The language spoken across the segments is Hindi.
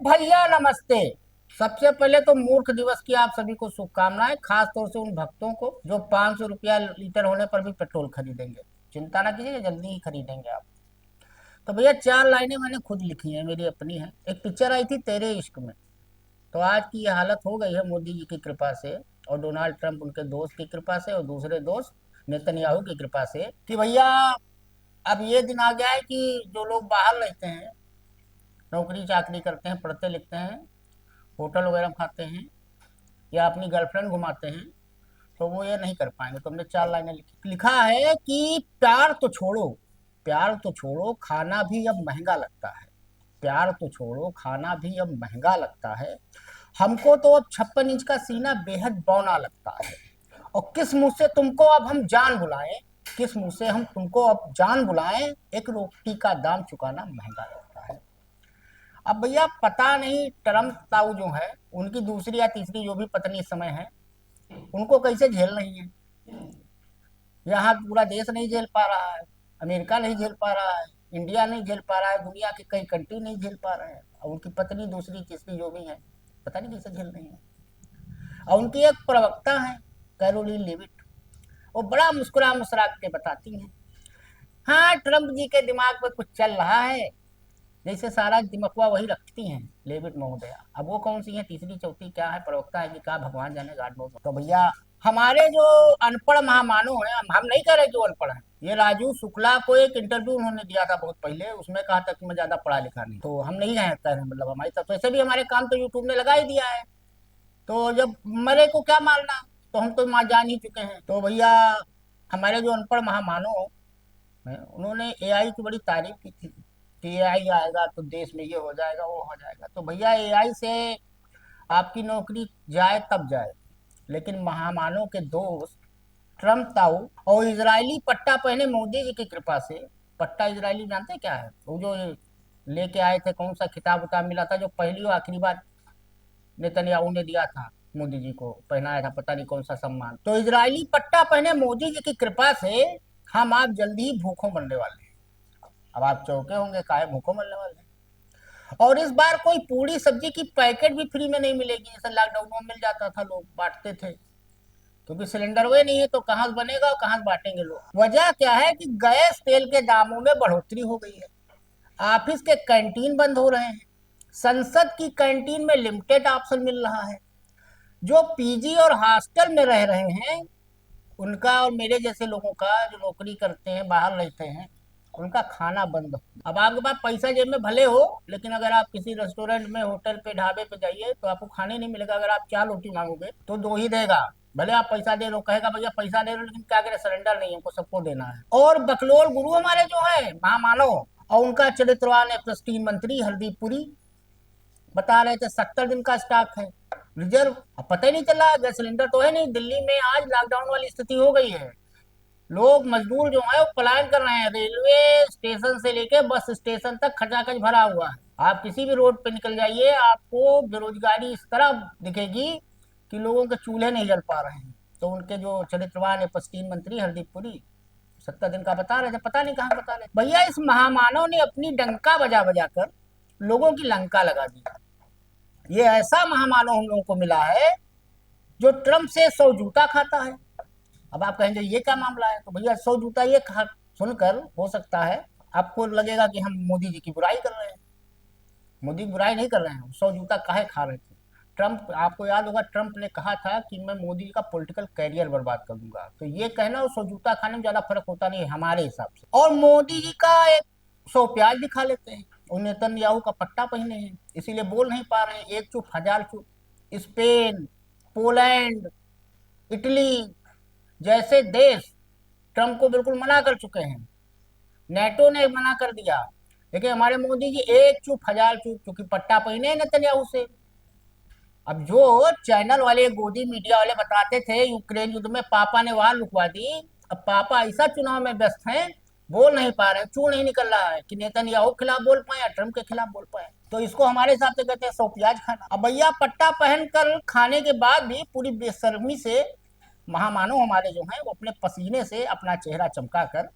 भैया नमस्ते। सबसे पहले तो मूर्ख दिवस की आप सभी को शुभकामनाएं, खास तौर से उन भक्तों को जो 500 रुपया लीटर होने पर भी पेट्रोल खरीदेंगे। चिंता ना कीजिए, जल्दी ही खरीदेंगे आप। तो भैया 4 लाइनें मैंने खुद लिखी हैं, मेरी अपनी है। एक पिक्चर आई थी तेरे इश्क में। तो आज की यह हालत हो गई है मोदी जी की कृपा से और डोनाल्ड ट्रंप उनके दोस्त की कृपा से और दूसरे दोस्त नेतन्याहू की कृपा से कि भैया अब ये दिन आ गया है कि जो लोग बाहर रहते हैं, नौकरी चाकरी करते हैं, पढ़ते लिखते हैं, होटल वगैरह में खाते हैं या अपनी गर्लफ्रेंड घुमाते हैं, तो वो ये नहीं कर पाएंगे। तो हमने 4 लाइनें लिखा है कि प्यार तो छोड़ो खाना भी अब महंगा लगता है। प्यार तो छोड़ो खाना भी अब महंगा लगता है। हमको तो अब 56 इंच का सीना बेहद बौना लगता है। और किस मुंह से तुमको अब हम जान बुलाएं, किस मुंह से हम तुमको अब जान बुलाएं, एक रोटी का दाम चुकाना महंगा लगता है। अब भैया पता नहीं ट्रम्प ताऊ जो है, उनकी दूसरी या तीसरी जो भी पत्नी इस समय है, उनको कैसे झेल रही है। यहाँ पूरा देश नहीं झेल पा रहा है, अमेरिका नहीं झेल पा रहा है, इंडिया नहीं झेल पा रहा है, दुनिया के कई कंट्री नहीं झेल पा रहे हैं। और उनकी पत्नी दूसरी तीसरी जो भी है, पता नहीं कैसे झेल रही है। और उनकी एक प्रवक्ता है, कैरोलिन लेविट, वो बड़ा मुस्कुरा मुस्कुरा के बताती हैं, हाँ ट्रम्प जी के दिमाग में कुछ चल रहा है। जैसे सारा दिमकवा वही रखती हैं लेविट महोदया। अब वो कौन सी है, तीसरी चौथी क्या है, प्रवक्ता है कि क्या, भगवान जाने, गाड नोज। तो भैया हमारे जो अनपढ़ महामानव हैं, हम नहीं कह रहे जो अनपढ़ हैं, ये राजू शुक्ला को एक इंटरव्यू उन्होंने दिया था बहुत पहले, उसमें कहा था कि मैं ज्यादा पढ़ा लिखा नहीं। तो हम नहीं है कह रहे, मतलब हमारी तरफ तो ऐसे भी हमारे काम तो यूट्यूब ने लगा ही दिया है। तो जब मरे को क्या मारना, तो हम तो माँ जान ही चुके हैं। तो भैया हमारे जो अनपढ़ महामानव हैं, उन्होंने एआई की बड़ी तारीफ की थी कि एआई आएगा तो देश में ये हो जाएगा वो हो जाएगा। तो भैया एआई से आपकी नौकरी जाए तब जाए, लेकिन महामानव के दोस्त ट्रम्प ताऊ और इजरायली पट्टा पहने मोदी जी की कृपा से, पट्टा इजरायली जानते क्या है, वो जो लेके आए थे, कौन सा खिताब उताब मिला था जो पहली और आखिरी बार नेतन्याहू ने दिया था मोदी जी को, पहनाया था, पता नहीं कौन सा सम्मान। तो इजरायली पट्टा पहने मोदी जी की कृपा से हम आप जल्दी ही भूखों मरने वाले हैं। अब आप चौके होंगे, काहे भूखों मरने वाले हैं। और इस बार कोई पूरी सब्जी की पैकेट भी फ्री में नहीं मिलेगी, जैसे लॉकडाउन में मिल जाता था, लोग बांटते थे। क्योंकि सिलेंडर वे नहीं है तो कहाँ से बनेगा और कहाँ से बांटेंगे लोग। वजह क्या है कि गैस तेल के दामों में बढ़ोतरी हो गई है, ऑफिस के कैंटीन बंद हो रहे हैं, संसद की कैंटीन में लिमिटेड ऑप्शन मिल रहा है। जो पीजी और हॉस्टल में रह रहे हैं, उनका और मेरे जैसे लोगों का जो नौकरी करते हैं, बाहर रहते हैं, उनका खाना बंद। अब आपके पास पैसा जेब में भले हो, लेकिन अगर आप किसी रेस्टोरेंट में, होटल पे, ढाबे पे जाइए तो आपको खाने नहीं मिलेगा। अगर आप 4 रोटी मांगोगे तो 2 ही देगा, भले आप पैसा दे लो, कहेगा भैया पैसा दे लो, लेकिन क्या करे, सिलेंडर नहीं है, हमको सबको देना है। और बकलोल गुरु हमारे जो है महामानव, और उनका चरित्रवान एस मंत्री हरदीप पुरी बता रहे थे 70 दिन का स्टॉक है रिजर्व। अब पता ही नहीं चला, गैस सिलेंडर तो है नहीं। दिल्ली में आज लॉकडाउन वाली स्थिति हो गई है, लोग मजदूर जो है वो पलायन कर रहे हैं, रेलवे स्टेशन से लेके बस स्टेशन तक खचाखच भरा हुआ है। आप किसी भी रोड पे निकल जाइए, आपको बेरोजगारी इस तरह दिखेगी कि लोगों के चूल्हे नहीं जल पा रहे हैं। तो उनके जो चरित्रवान है पश्चिम मंत्री हरदीप पुरी 70 दिन का बता रहे थे, पता नहीं कहाँ बता रहे भैया। इस महामानव ने अपनी डंका बजा बजा कर लोगों की लंका लगा दी। ये ऐसा महामानव हम लोगों को मिला है जो ट्रम्प से 100 जूता खाता है। अब आप कहेंगे ये क्या मामला है, तो भैया 100 जूता ये सुनकर हो सकता है आपको लगेगा कि हम मोदी जी की बुराई कर रहे हैं। मोदी की बुराई नहीं कर रहे हैं, 100 जूता काहे खा रहे थे। ट्रम्प, आपको याद होगा ट्रम्प ने कहा था कि मैं मोदी जी का पॉलिटिकल कैरियर बर्बाद कर दूंगा। तो ये कहना और 100 जूता खाने में ज्यादा फर्क होता नहीं है हमारे हिसाब से। और मोदी जी का एक 100 प्याज भी खा लेते हैं, और नेतन्याहू का पट्टा पहने हैं, इसीलिए बोल नहीं पा रहे हैं। एक चुप हजार चुप। स्पेन, पोलैंड, इटली जैसे देश ट्रम्प को बिल्कुल मना कर चुके हैं, नेटो ने मना कर दिया, लेकिन हमारे मोदी जी एक चुप हजार चुप, क्योंकि पट्टा पहने हैं नेतन्याहू से। अब जो चैनल वाले, गोदी मीडिया वाले बताते थे यूक्रेन युद्ध में पापा ने वार रुकवा दी, अब पापा ऐसा चुनाव में व्यस्त हैं, बोल नहीं पा रहे, चू नहीं निकल रहा है कि नेतन्याहू के खिलाफ बोल पाए या ट्रम्प के खिलाफ बोल पाए। तो इसको हमारे हिसाब से कहते हैं 100 प्याज खाना। अब भैया पट्टा पहन कर खाने के बाद भी पूरी बेशर्मी से महामानव हमारे जो हैं वो अपने पसीने से अपना चेहरा चमका कर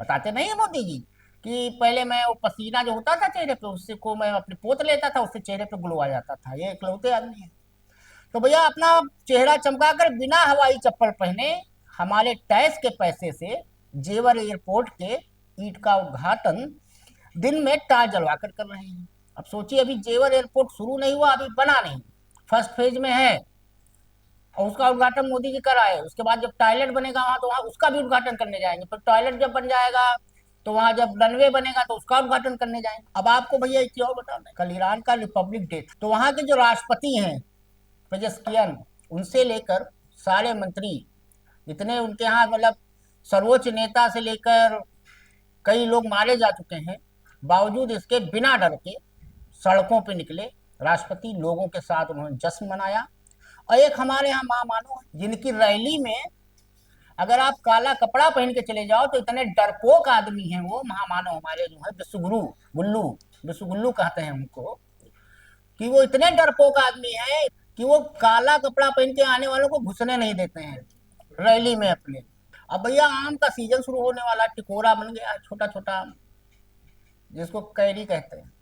बताते नहीं है मोदी जी कि पहले मैं वो पसीना जो होता था चेहरे पे उससे को मैं अपने पोत लेता था, उससे चेहरे पे ग्लो आ जाता था। ये इकलौते आदमी है। तो भैया अपना चेहरा चमकाकर बिना हवाई चप्पल पहने हमारे टैक्स के पैसे से जेवर एयरपोर्ट के ईंट का उद्घाटन दिन में टाल जलवा कर रहे हैं। अब सोचिए, अभी जेवर एयरपोर्ट शुरू नहीं हुआ, अभी बना नहीं, फर्स्ट फेज में है, और उसका उद्घाटन मोदी जी कराए। उसके बाद जब टॉयलेट बनेगा वहां तो वहां उसका भी उद्घाटन करने जाएंगे। फिर टॉयलेट जब बन जाएगा तो वहां जब रनवे बनेगा तो उसका उद्घाटन करने जाएंगे। अब आपको भैया एक चीज और बता दें, कल ईरान का रिपब्लिक डे था, तो वहां के जो राष्ट्रपति हैं पेजेस्कियन, उनसे लेकर सारे मंत्री, जितने उनके यहाँ मतलब सर्वोच्च नेता से लेकर कई लोग मारे जा चुके हैं, बावजूद इसके बिना डर के सड़कों पे निकले। राष्ट्रपति लोगों के साथ उन्होंने जश्न मनाया। और एक हमारे यहाँ महामानव हैं, जिनकी रैली में अगर आप काला कपड़ा पहन के चले जाओ तो इतने डरपोक आदमी हैं वो महामानव हमारे जो है विश्वगुरु गुल्लू, विश्वगुल्लू कहते हैं उनको, कि वो इतने डरपोक आदमी हैं कि वो काला कपड़ा पहन के आने वालों को घुसने नहीं देते हैं रैली में अपने। अब भैया आम का सीजन शुरू होने वाला, टिकोरा बन गया छोटा छोटा आम, जिसको कैरी कहते हैं।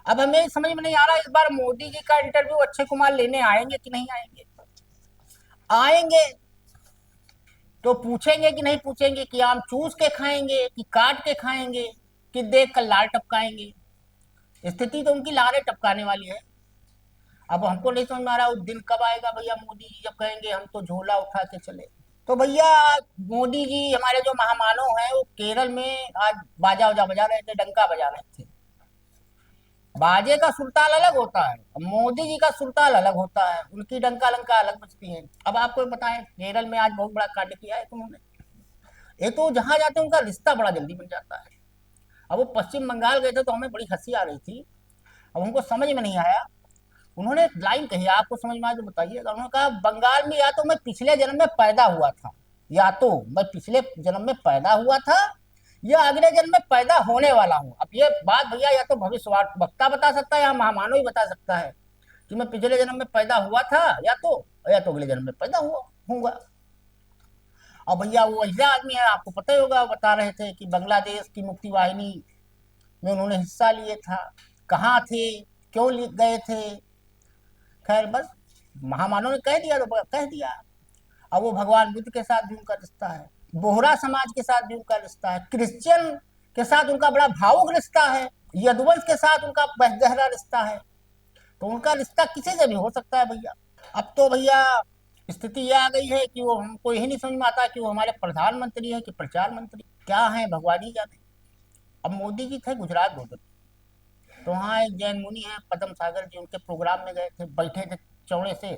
अब हमें समझ में नहीं आ रहा इस बार मोदी जी का इंटरव्यू अक्षय कुमार लेने आएंगे कि नहीं आएंगे। आएंगे तो पूछेंगे कि नहीं पूछेंगे कि आम चूस के खाएंगे कि काट के खाएंगे कि देख कर लाल टपकाएंगे। स्थिति तो उनकी लारे टपकाने वाली है। अब हमको नहीं समझ में आ रहा उस दिन कब आएगा भैया मोदी जी जब कहेंगे हम तो झोला उठा के चले। तो भैया मोदी जी हमारे जो महामानव हैं वो केरल में आज बाजा वजा बजा रहे थे, डंका बजा रहे थे। बाजे का सुरताल अलग होता है, मोदी जी का सुरताल अलग होता है, उनकी डंका लंका अलग बजती है। अब आपको बताएं केरल में आज बहुत बड़ा कांड किया है उन्होंने। ये तो जहां जाते हैं उनका रिश्ता बड़ा जल्दी बन जाता है। अब वो पश्चिम बंगाल गए थे तो हमें बड़ी हंसी आ रही थी। अब उनको समझ में नहीं आया, उन्होंने एक लाइन कही, आपको समझ में आया तो बताइएगा। उन्होंने कहा बंगाल में या तो मैं पिछले जन्म में पैदा हुआ था, या तो मैं पिछले जन्म में पैदा हुआ था या अगले जन्म में पैदा होने वाला हूँ। अब ये बात भैया या तो भविष्य वक्ता बता सकता है या महामानव ही बता सकता है कि मैं पिछले जन्म में पैदा हुआ था या तो अगले जन्म में पैदा हुआ हूँगा। और भैया वो ऐसा आदमी है, आपको पता ही होगा, बता रहे थे कि बांग्लादेश की मुक्ति वाहिनी में उन्होंने हिस्सा लिए था, कहाँ थे, क्यों गए थे। खैर बस महामानव ने कह दिया तो कह दिया। अब वो भगवान बुद्ध के साथ भी उनका रिश्ता है, बोहरा समाज के साथ भी उनका रिश्ता है, क्रिश्चियन के साथ उनका बड़ा भावुक रिश्ता है, यदुवंश के साथ उनका गहरा रिश्ता है। तो उनका रिश्ता किसी से भी हो सकता है भैया। अब तो भैया स्थिति यह आ गई है कि वो हमको यही नहीं समझ में आता कि वो हमारे प्रधानमंत्री है कि प्रचार मंत्री क्या है, भगवान ही जाने। अब मोदी जी थे गुजरात दो दिन, तो वहाँ एक जैन मुनि है पद्म सागर जी, उनके प्रोग्राम में गए थे, बैठे थे चौड़े से।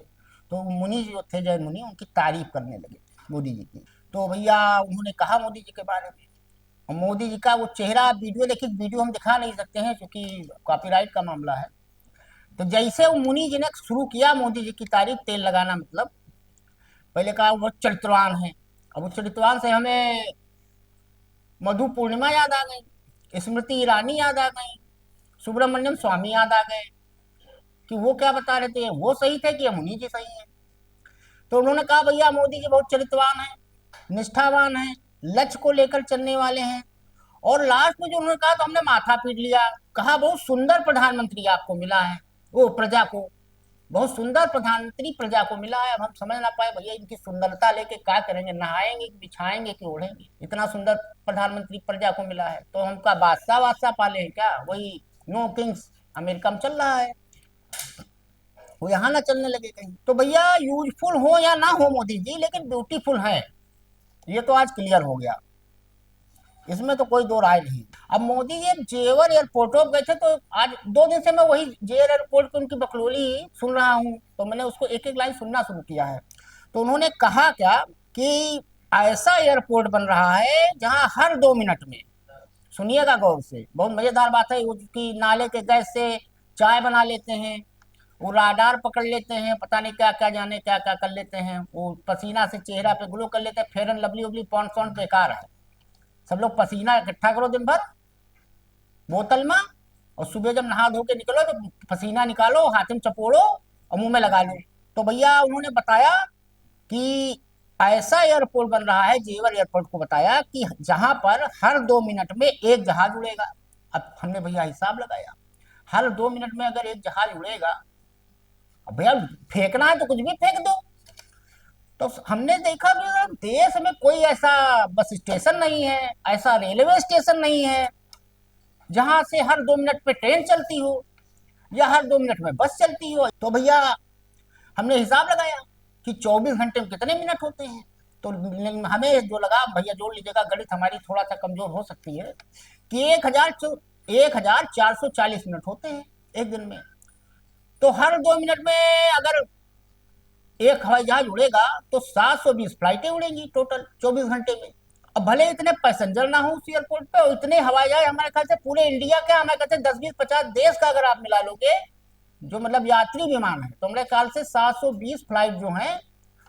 तो मुनि जो थे जैन मुनि, उनकी तारीफ करने लगे मोदी जी की। तो भैया उन्होंने कहा मोदी जी के बारे में, और मोदी जी का वो चेहरा, वीडियो देखिए, वीडियो हम दिखा नहीं सकते हैं क्योंकि कॉपीराइट का मामला है। तो जैसे वो मुनि जी ने शुरू किया मोदी जी की तारीफ, तेल लगाना मतलब, पहले कहा वो चरित्रवान है। अब वो चरित्रवान से हमें मधु पूर्णिमा याद आ गई, स्मृति ईरानी याद आ गई, सुब्रमण्यम स्वामी याद आ गए कि वो क्या बता रहे थे, वो सही थे कि मुनि जी सही है। तो उन्होंने कहा भैया मोदी जी बहुत चरित्रवान है, निष्ठावान है, लक्ष्य को लेकर चलने वाले हैं। और लास्ट में जो उन्होंने कहा तो हमने माथा पीट लिया, कहा बहुत सुंदर प्रधानमंत्री आपको मिला है, वो प्रजा को, बहुत सुंदर प्रधानमंत्री प्रजा को मिला है। अब हम समझ ना पाए भैया इनकी सुंदरता लेके क्या करेंगे, नहाएंगे बिछाएंगे कि ओढ़ेंगे, इतना सुंदर प्रधानमंत्री प्रजा को मिला है। तो हमका बादशाह वादशाह पाले हैं क्या, वही नो किंग्स अमेरिका में चल रहा है, वो यहाँ ना चलने लगे कहीं। तो भैया यूजफुल हो या ना हो मोदी जी, लेकिन ब्यूटीफुल है, ये तो आज क्लियर हो गया, इसमें तो कोई दो राय नहीं। अब मोदी जी जेवर एयरपोर्ट पर गए थे, तो आज 2 दिन से मैं वही जेवर एयरपोर्ट पे उनकी बकलोली सुन रहा हूँ, तो मैंने उसको एक एक लाइन सुनना शुरू किया है। तो उन्होंने कहा क्या कि ऐसा एयरपोर्ट बन रहा है जहां हर 2 मिनट में, सुनिएगा गौर से, बहुत मजेदार बात है, उसकी नाले के गैस से चाय बना लेते हैं, वो राडार पकड़ लेते हैं, पता नहीं क्या क्या जाने क्या क्या कर लेते हैं, वो पसीना से चेहरा पे ग्लो कर लेते हैं, फेयर एंड लवली उबली पॉन्ड सॉन्ड बेकार है, सब लोग पसीना इकट्ठा करो दिन भर बोतल में, और सुबह जब नहा धो के निकलो तो पसीना निकालो, हाथ में चपोड़ो और मुंह में लगा लो। तो भैया उन्होंने बताया कि ऐसा एयरपोर्ट बन रहा है, जेवर एयरपोर्ट को बताया कि जहां पर हर 2 मिनट में एक जहाज उड़ेगा। अब हमने भैया हिसाब लगाया, हर 2 मिनट में अगर एक जहाज उड़ेगा, अब भैया फेंकना है तो कुछ भी फेंक दो। तो हमने देखा कि देश में कोई ऐसा बस स्टेशन नहीं है, ऐसा रेलवे स्टेशन नहीं है जहां से हर 2 मिनट पे ट्रेन चलती हो या हर 2 मिनट में बस चलती हो। तो भैया हमने हिसाब लगाया कि 24 घंटे में कितने मिनट होते हैं। तो हमें जो लगा, भैया जोड़ लीजिएगा, गणित हमारी थोड़ा सा कमजोर हो सकती है, कि 1440 मिनट होते हैं एक दिन में। तो हर 2 मिनट में अगर एक हवाई जहाज उड़ेगा तो 720 फ्लाइटें उड़ेंगी टोटल 24 घंटे में। अब भले इतने पैसेंजर ना हो उस एयरपोर्ट पे और इतने हवाई जहाज, हमारे ख्याल से पूरे इंडिया के, हमारे ख्याल से 10 20 50 देश का अगर आप मिला लोगे जो मतलब यात्री विमान है, तो हमारे ख्याल से 720 फ्लाइट जो है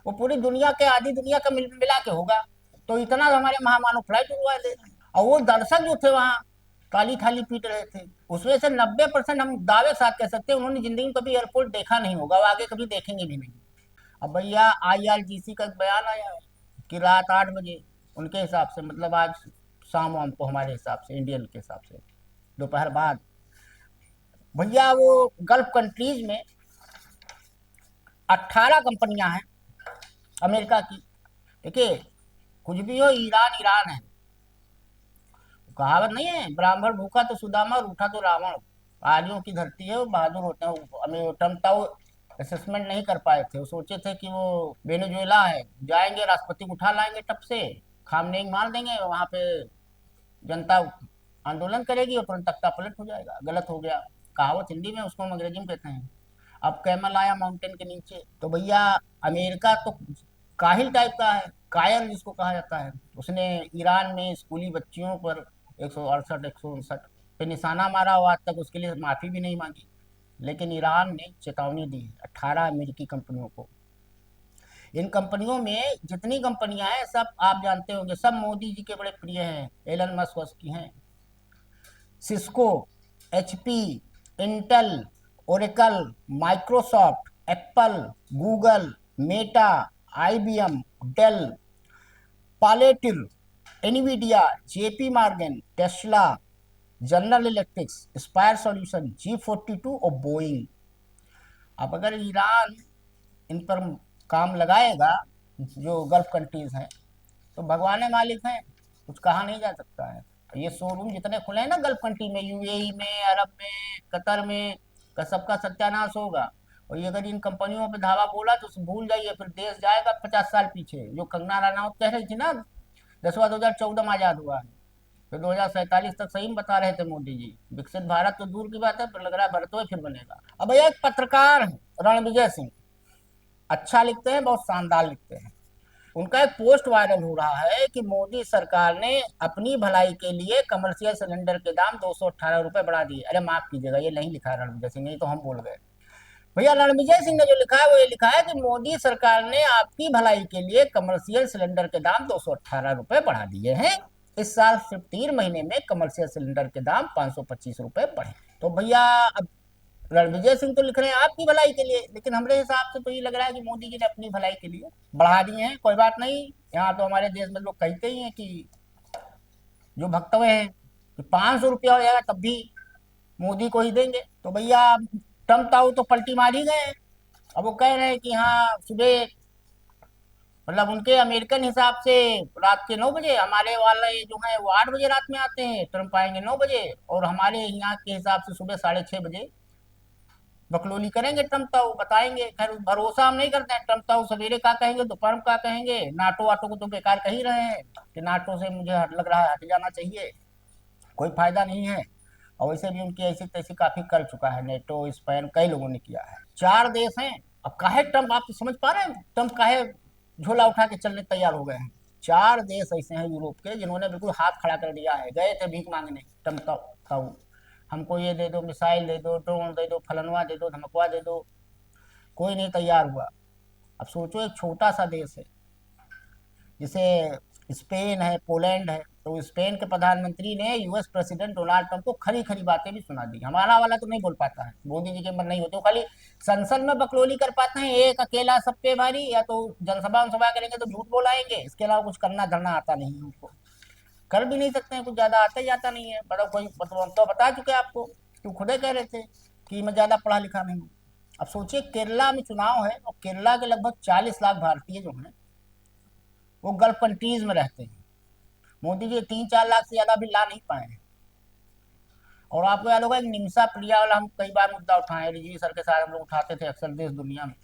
वो पूरी दुनिया के, आधी दुनिया का मिला के होगा। तो इतना हमारे महामानव फ्लाइट उड़वा दे। और वो दर्शक जो थे वहाँ काली थाली पीट रहे थे, उसमें से 90% हम दावे के साथ कह सकते हैं उन्होंने जिंदगी में कभी एयरपोर्ट देखा नहीं होगा, वो आगे कभी देखेंगे भी नहीं। अब भैया IRGC का एक बयान आया है कि रात 8 बजे उनके हिसाब से, मतलब आज शाम वाम को हमारे हिसाब से, इंडियन के हिसाब से दोपहर बाद, भैया वो गल्फ कंट्रीज में 18 कंपनियां हैं अमेरिका की। देखिए, कुछ भी हो, ईरान ईरान है। कहावत नहीं है, ब्राह्मण भूखा तो सुदामा और उठा तो रावण। आर्यों की धरती है, वो बहादुर होते हैं। हमें टमटा असेसमेंट नहीं कर पाए थे, वो सोचे थे कि वो वेनेजुएला है, जाएंगे राष्ट्रपति को उठा लाएंगे टप से, खामनेई मार देंगे वहां पे, जनता आंदोलन करेगी और तुरंत तख्ता पलट हो जाएगा। गलत हो गया। कहावत हिंदी में, उसको हम अंग्रेजी में कहते हैं अब कैमल आया माउंटेन के नीचे। तो भैया अमेरिका तो काहिल टाइप का है, कायर जिसको कहा जाता है। उसने ईरान में स्कूली बच्चियों पर 168 159 पे निशाना मारा, और आज तक उसके लिए माफी भी नहीं मांगी। लेकिन ईरान ने चेतावनी दी है 18 अमेरिकी कंपनियों को। इन कंपनियों में जितनी कंपनियां हैं सब आप जानते होंगे, सब मोदी जी के बड़े प्रिय हैं। एलन मस्क की हैं, Cisco, HP, Intel, Oracle, Microsoft, Apple, Google, Meta, IBM, Dell, Palantir, Nvidia, JP Morgan, Tesla, General Electrics, Spire solution, G42 और बोइंग। अब अगर ईरान इन पर काम लगाएगा, जो गल्फ कंट्रीज हैं, तो भगवान मालिक हैं, कुछ कहा नहीं जा सकता है। ये शोरूम जितने खुले हैं ना गल्फ कंट्री में, UAE में, अरब में, कतर में, का सबका सत्यानाश होगा। और ये अगर इन कंपनियों पे धावा बोला तो भूल जाइए, फिर देश जाएगा 50 साल पीछे। जो कंगना रनावत कह रही थी ना, 2014 में आजाद हुआ है, फिर 2047 तक सही में बता रहे थे मोदी जी। विकसित भारत तो दूर की बात है, पर लग रहा है भारत फिर बनेगा। अब भैया एक पत्रकार है रणविजय सिंह, अच्छा लिखते हैं, बहुत शानदार लिखते हैं। उनका एक पोस्ट वायरल हो रहा है कि मोदी सरकार ने अपनी भलाई के लिए कमर्शियल सिलेंडर के दाम 218 रुपए बढ़ा दिए। अरे माफ कीजिएगा, ये नहीं लिखा है रणविजय सिंह, नहीं तो हम बोल गए। भैया रणविजय सिंह ने जो लिखा है वो ये लिखा है कि मोदी सरकार ने आपकी भलाई के लिए कमर्शियल सिलेंडर के दाम 218 रुपए बढ़ा दिए हैं। इस साल सिर्फ 3 महीने में कमर्शियल सिलेंडर के दाम 525 रुपए बढ़े। तो भैया अब रणविजय सिंह तो लिख रहे हैं आपकी भलाई के लिए, लेकिन हमारे हिसाब से तो ये लग रहा है कि मोदी जी ने अपनी भलाई के लिए बढ़ा दिए हैं। कोई बात नहीं, यहाँ तो हमारे देश में लोग कहते ही हैं कि जो भक्तव्य हैं कि 500 रुपया हो जाएगा तब भी मोदी को ही देंगे। तो भैया ट्रम्प ताऊ तो पलटी मार ही गए। अब वो कह रहे हैं कि हाँ सुबह, मतलब उनके अमेरिकन हिसाब से रात के 9 बजे, हमारे वाले जो है वो 8 बजे रात में आते हैं, ट्रम्प आएंगे 9 बजे, और हमारे यहाँ के हिसाब से सुबह 6:30 बजे बकलोली करेंगे ट्रम्प ताऊ, बताएंगे। खैर भरोसा हम नहीं करते हैं, ट्रम्प ताऊ सवेरे क्या कहेंगे, दोपहर में क्या कहेंगे। नाटो वाटो को तो बेकार कह ही रहे हैं कि नाटो से मुझे लग रहा है हट जाना चाहिए, कोई फायदा नहीं है। और वैसे भी उनकी ऐसी तैसी काफी कर चुका है, नेटो स्पेन कई लोगों ने किया है। 4 देश हैं। अब काहे ट्रम्प, आप तो समझ पा रहे हैं ट्रम्प काहे झोला उठा के चलने तैयार हो गए हैं। 4 देश ऐसे हैं यूरोप के जिन्होंने बिल्कुल हाथ खड़ा कर दिया है। गए थे भीख मांगने ट्रम्प ताऊ, हमको ये दे दो, मिसाइल दे दो, ड्रोन दे दो, फलनवा दे दो, धमकवा दे दो, कोई नहीं तैयार हुआ। अब सोचो एक छोटा सा देश है जिसे स्पेन है, पोलैंड है, तो स्पेन के प्रधानमंत्री ने यूएस प्रेसिडेंट डोनाल्ड ट्रंप को खरी खरी बातें भी सुना दी। हमारा वाला तो नहीं बोल पाता है, मोदी जी के मन नहीं होते, वो खाली संसद में बकलोली कर पाते हैं, एक अकेला सब पे भारी, या तो जनसभा सभा करेंगे तो झूठ बोलाएंगे, इसके अलावा कुछ करना धरना आता नहीं है उनको, कर भी नहीं सकते हैं, कुछ ज्यादा आता ही आता नहीं है। मतलब कोई मतलब हम तो बता चुके आपको, क्यों खुदे कह रहे थे कि मैं ज्यादा पढ़ा लिखा नहीं हूँ। अब सोचिए केरला में चुनाव है और केरला के लगभग 40 लाख भारतीय जो हैं वो गल्फ कंट्रीज में रहते हैं। मोदी जी 3-4 लाख से ज्यादा भी ला नहीं पाए हैं। और आपको याद होगा एक निमिषा प्रिया वाला हम कई बार मुद्दा उठाए, रिजवी सर के साथ हम लोग उठाते थे अक्सर देश दुनिया में।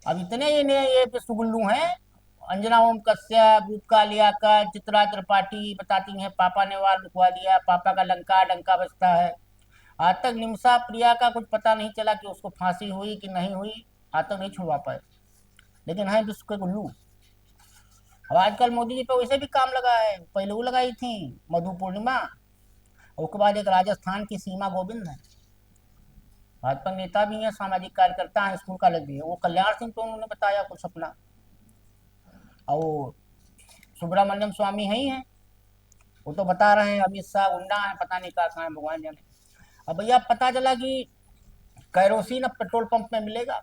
अब इतने ये सुगुल्लू हैं, अंजना ओम कश्यप, रूपका लियाकत, चित्रा त्रिपाठी बताती हैं पापा ने वार रुकवा दिया, पापा का लंका डंका बजता है। आज तक निमिषा प्रिया का कुछ पता नहीं चला कि उसको फांसी हुई कि नहीं हुई, आज तक नहीं छुड़वा पाए, लेकिन है विश्व के गुल्लू। अब आजकल मोदी जी पे वैसे भी काम लगा है, पहले वो लगाई थी मधु पूर्णिमा, उसके बाद एक राजस्थान की सीमा गोविंद है, भाजपा नेता भी है, सामाजिक कार्यकर्ता है, स्कूल कॉलेज भी है, वो कल्याण सिंह तो उन्होंने बताया कुछ अपना, और वो सुब्रमण्यम स्वामी है ही है, वो तो बता रहे हैं अमित शाह गुंडा है, पता नहीं कहाँ कहाँ है भगवान जाने। अब भैया पता चला कि कैरोसिन अब पेट्रोल पंप में मिलेगा,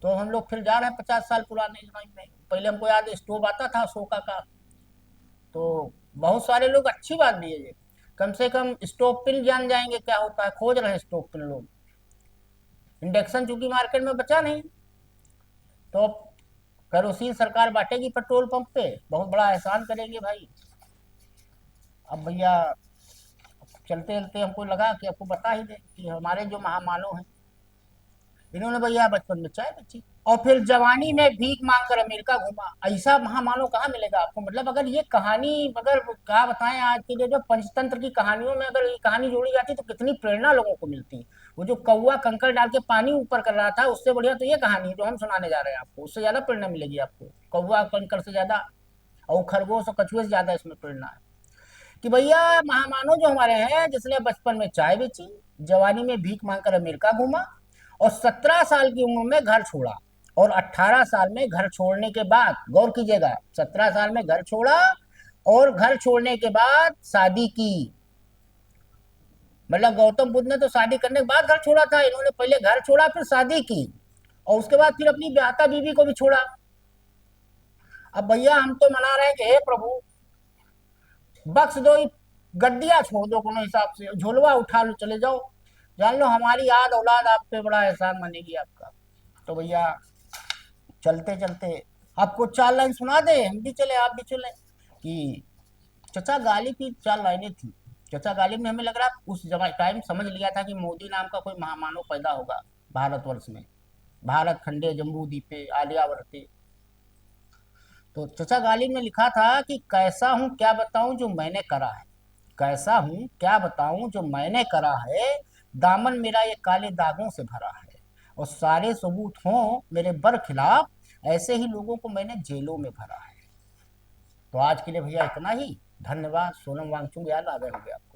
तो हम लोग फिर जा रहे हैं 50 साल पुराने जमाने में। पहले हमको याद स्टोव आता था सोका का, तो बहुत सारे लोग, अच्छी बात भी है ये, कम से कम स्टोव पिन जान जाएंगे क्या होता है, खोज रहे हैं स्टोव पिन लोग। इंडक्शन चूंकि मार्केट में बचा नहीं, तो केरोसिन सरकार बांटेगी पेट्रोल पंप पे, बहुत बड़ा एहसान करेंगे भाई। अब भैया चलते चलते हमको लगा कि आपको बता ही दे कि हमारे जो महामानव हैं, इन्होंने भैया बचपन में चाय बची और फिर जवानी में भीख मांग कर अमेरिका घूमा। ऐसा महामानव कहाँ मिलेगा आपको? मतलब अगर ये कहानी, अगर क्या बताएं, आज की जो पंचतंत्र की कहानियों में अगर ये कहानी जोड़ी जाती तो कितनी प्रेरणा लोगों को मिलती। वो जो कौवा कंकड़ डाल के पानी ऊपर कर रहा था, उससे बढ़िया तो ये कहानी जो हम सुनाने जा रहे हैं आपको, उससे ज्यादा प्रेरणा मिलेगी आपको, कौवा कंकड़ से ज्यादा और खरगोश और कछुए से ज्यादा इसमें प्रेरणा है कि भैया महामानव जो हमारे हैं, जिसने बचपन में चाय बेची, जवानी में भीख मांगकर अमेरिका घूमा और 17 साल की उम्र में घर छोड़ा, और 18 साल में घर छोड़ने के बाद, गौर कीजिएगा, 17 साल में घर छोड़ा और घर छोड़ने के बाद शादी की। मतलब गौतम बुद्ध ने तो शादी करने के बाद घर छोड़ा था, इन्होंने पहले घर छोड़ा फिर शादी की और उसके बाद फिर अपनी ब्याहता बीवी को भी छोड़ा। अब भैया हम तो मना रहे हैं कि हे प्रभु बख्श दो, गड्डिया छोड़ दो, कोनो हिसाब से झोलवा उठा लो, चले जाओ, जान लो हमारी याद औलाद आप पे बड़ा एहसान मानेगी आपका। तो भैया चलते चलते आपको 4 लाइन सुना दे, हम भी चले आप भी चले, कि चचा गालिब की 4 लाइनें थी। चचा गालिब ने, हमें लग रहा उस टाइम समझ लिया था कि मोदी नाम का कोई महामानव पैदा होगा भारतवर्ष में, भारत खंडे जम्बू द्वीपे आर्यावर्ते। तो चचा गालिब ने लिखा था कि कैसा हूं क्या बताऊं जो मैंने करा है, कैसा हूं क्या बताऊं जो मैंने करा है, दामन मेरा ये काले दागों से भरा है, और सारे सबूत हों मेरे बरखिलाफ, ऐसे ही लोगों को मैंने जेलों में भरा है। तो आज के लिए भैया इतना ही, धन्यवाद। सोनम वांगचुक याद आ गए होंगे आप।